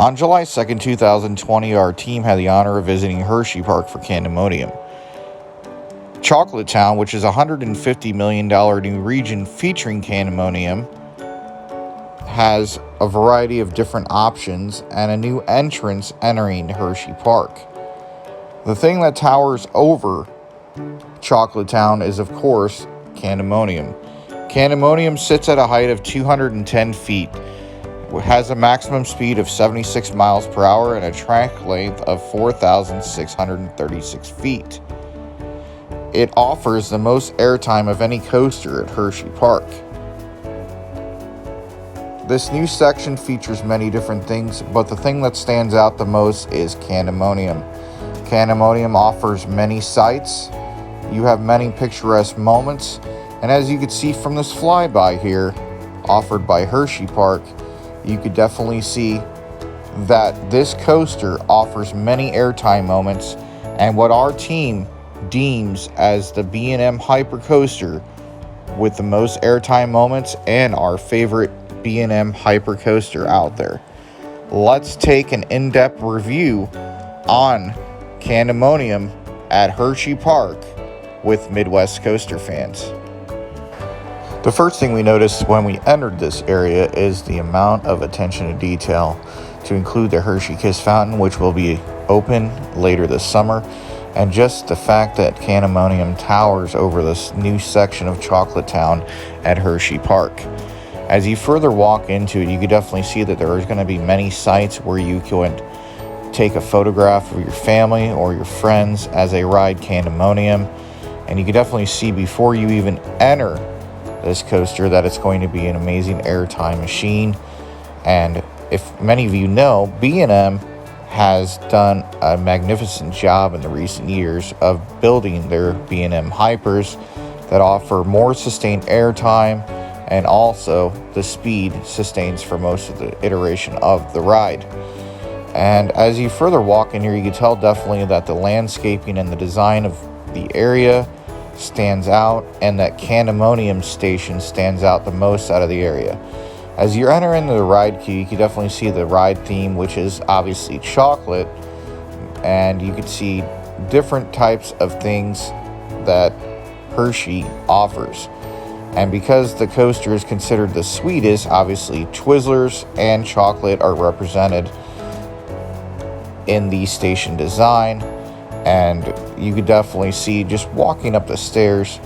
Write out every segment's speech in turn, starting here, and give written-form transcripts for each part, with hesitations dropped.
On July 2nd, 2020, our team had the honor of visiting Hersheypark for Candymonium. Chocolate Town, which is a $150 million new region featuring Candymonium, has a variety of different options and a new entrance entering Hersheypark. The thing that towers over Chocolate Town is, of course, Candymonium. Candymonium sits at a height of 210 feet, has a maximum speed of 76 miles per hour and a track length of 4,636 feet. It offers the most airtime of any coaster at Hersheypark. This new section features many different things, but the thing that stands out the most is Candymonium. Candymonium offers many sights. You have many picturesque moments, and as you can see from this flyby here, offered by Hersheypark, you could definitely see that this coaster offers many airtime moments and what our team deems as the B&M Hyper Coaster with the most airtime moments and our favorite B&M Hyper Coaster out there. Let's take an in-depth review on Candymonium at Hersheypark with Midwest Coaster fans. The first thing we noticed when we entered this area is the amount of attention to detail, to include the Hershey Kiss Fountain, which will be open later this summer, and just the fact that Candymonium towers over this new section of Chocolate Town at Hersheypark. As you further walk into it, you can definitely see that there is going to be many sites where you can take a photograph of your family or your friends as they ride Candymonium, and you can definitely see before you even enter this coaster that it's going to be an amazing airtime machine. And if many of you know, B&M has done a magnificent job in the recent years of building their B&M Hypers that offer more sustained airtime, and also the speed sustains for most of the iteration of the ride. And as you further walk in here, you can tell definitely that the landscaping and the design of the area stands out, and that Candymonium station stands out the most out of the area. As you enter into the ride queue, you can definitely see the ride theme, which is obviously chocolate, and you can see different types of things that Hershey offers. And because the coaster is considered the sweetest, obviously Twizzlers and chocolate are represented in the station design. And you could definitely see, just walking up the stairs,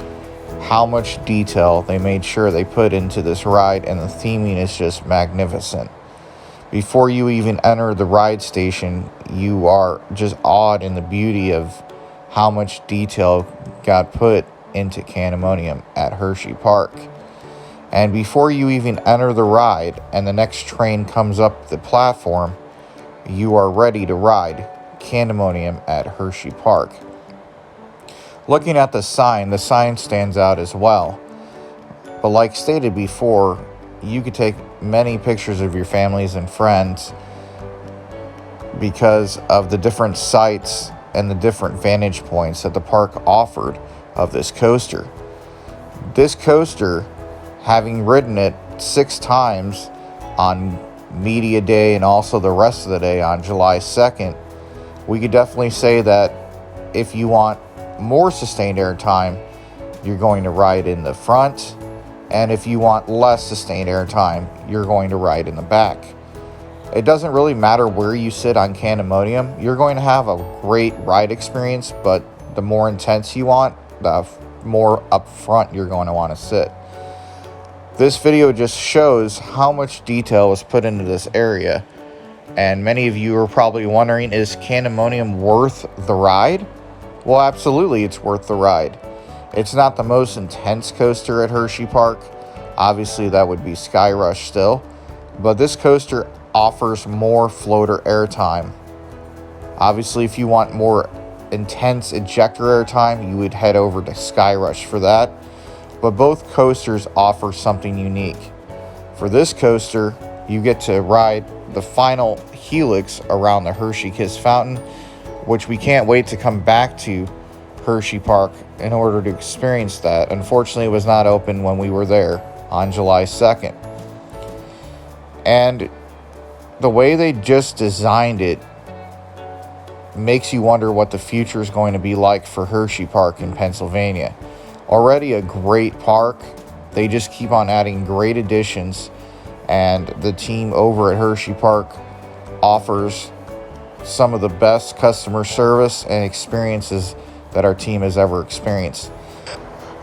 how much detail they made sure they put into this ride, and the theming is just magnificent. Before you even enter the ride station, you are just awed in the beauty of how much detail got put into Candymonium at Hersheypark. And before you even enter the ride and the next train comes up the platform, you are ready to ride Candymonium at Hersheypark. Looking at the sign stands out as well. But like stated before, you could take many pictures of your families and friends because of the different sites and the different vantage points that the park offered of this coaster. This coaster, having ridden it 6 times on media day and also the rest of the day on July 2nd, we could definitely say that if you want more sustained airtime, you're going to ride in the front, and if you want less sustained airtime, you're going to ride in the back. It doesn't really matter where you sit on Candymonium, you're going to have a great ride experience, but the more intense you want, the more up front you're going to want to sit. This video just shows how much detail was put into this area. And many of you are probably wondering, is Candymonium worth the ride? Well, absolutely, it's worth the ride. It's not the most intense coaster at Hersheypark. Obviously, that would be Sky Rush still. But this coaster offers more floater airtime. Obviously, if you want more intense ejector airtime, you would head over to Sky Rush for that. But both coasters offer something unique. For this coaster, you get to ride the final helix around the Hershey Kiss Fountain, which we can't wait to come back to Hersheypark in order to experience that. Unfortunately, it was not open when we were there on July 2nd. And the way they just designed it makes you wonder what the future is going to be like for Hersheypark in Pennsylvania. Already a great park. They just keep on adding great additions, and the team over at Hersheypark offers some of the best customer service and experiences that our team has ever experienced.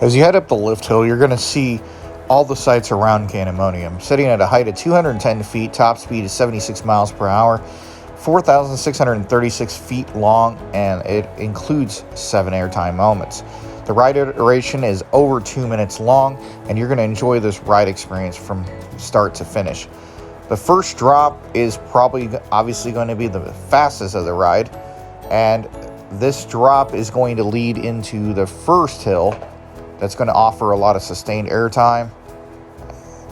As you head up the lift hill, you're going to see all the sites around Candymonium. Sitting at a height of 210 feet, top speed is 76 miles per hour, 4,636 feet long, and it includes 7 airtime moments. The ride duration is over 2 minutes long, and you're going to enjoy this ride experience from start to finish. The first drop is probably obviously going to be the fastest of the ride, and this drop is going to lead into the first hill that's going to offer a lot of sustained airtime.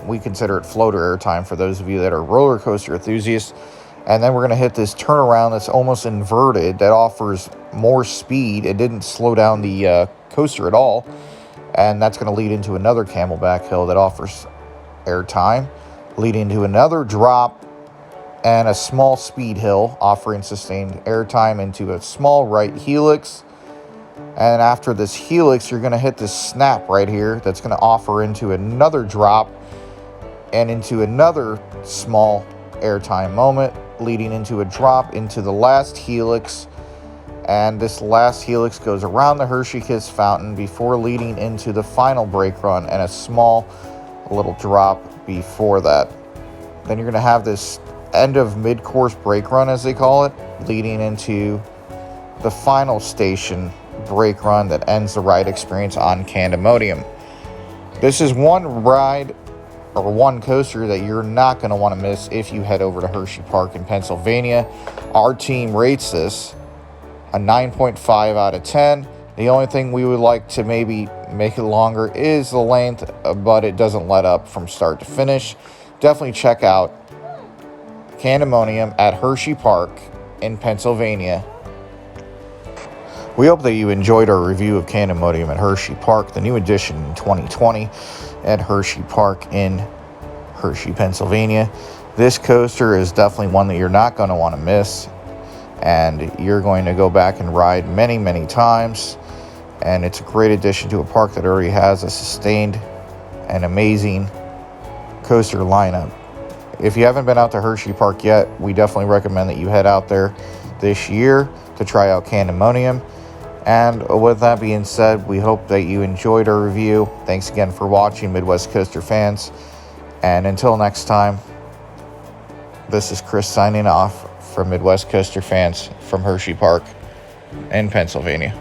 We consider it floater airtime for those of you that are roller coaster enthusiasts. And then we're going to hit this turnaround that's almost inverted that offers more speed. It didn't slow down the coaster at all. And that's going to lead into another camelback hill that offers airtime, leading to another drop and a small speed hill offering sustained airtime into a small right helix. And after this helix, you're going to hit this snap right here that's going to offer into another drop and into another small airtime moment, leading into a drop into the last helix. And this last helix goes around the Hershey Kiss fountain before leading into the final brake run and a small little drop before that. Then you're going to have this end of mid-course brake run, as they call it, leading into the final station brake run that ends the ride experience on Candymonium. This is one ride or one coaster that you're not going to want to miss if you head over to Hersheypark in Pennsylvania. Our team rates this a 9.5 out of 10. The only thing we would like to maybe make it longer is the length, but it doesn't let up from start to finish. Definitely check out Candymonium at Hersheypark in Pennsylvania. We hope that you enjoyed our review of Candymonium at Hersheypark, the new addition in 2020 at Hersheypark in Hershey, Pennsylvania. This coaster is definitely one that you're not going to want to miss, and you're going to go back and ride many, many times. And it's a great addition to a park that already has a sustained and amazing coaster lineup. If you haven't been out to Hersheypark yet, we definitely recommend that you head out there this year to try out Candymonium. And with that being said, we hope that you enjoyed our review. Thanks again for watching, Midwest Coaster fans. And until next time, this is Chris signing off from Midwest Coaster fans from Hersheypark in Pennsylvania.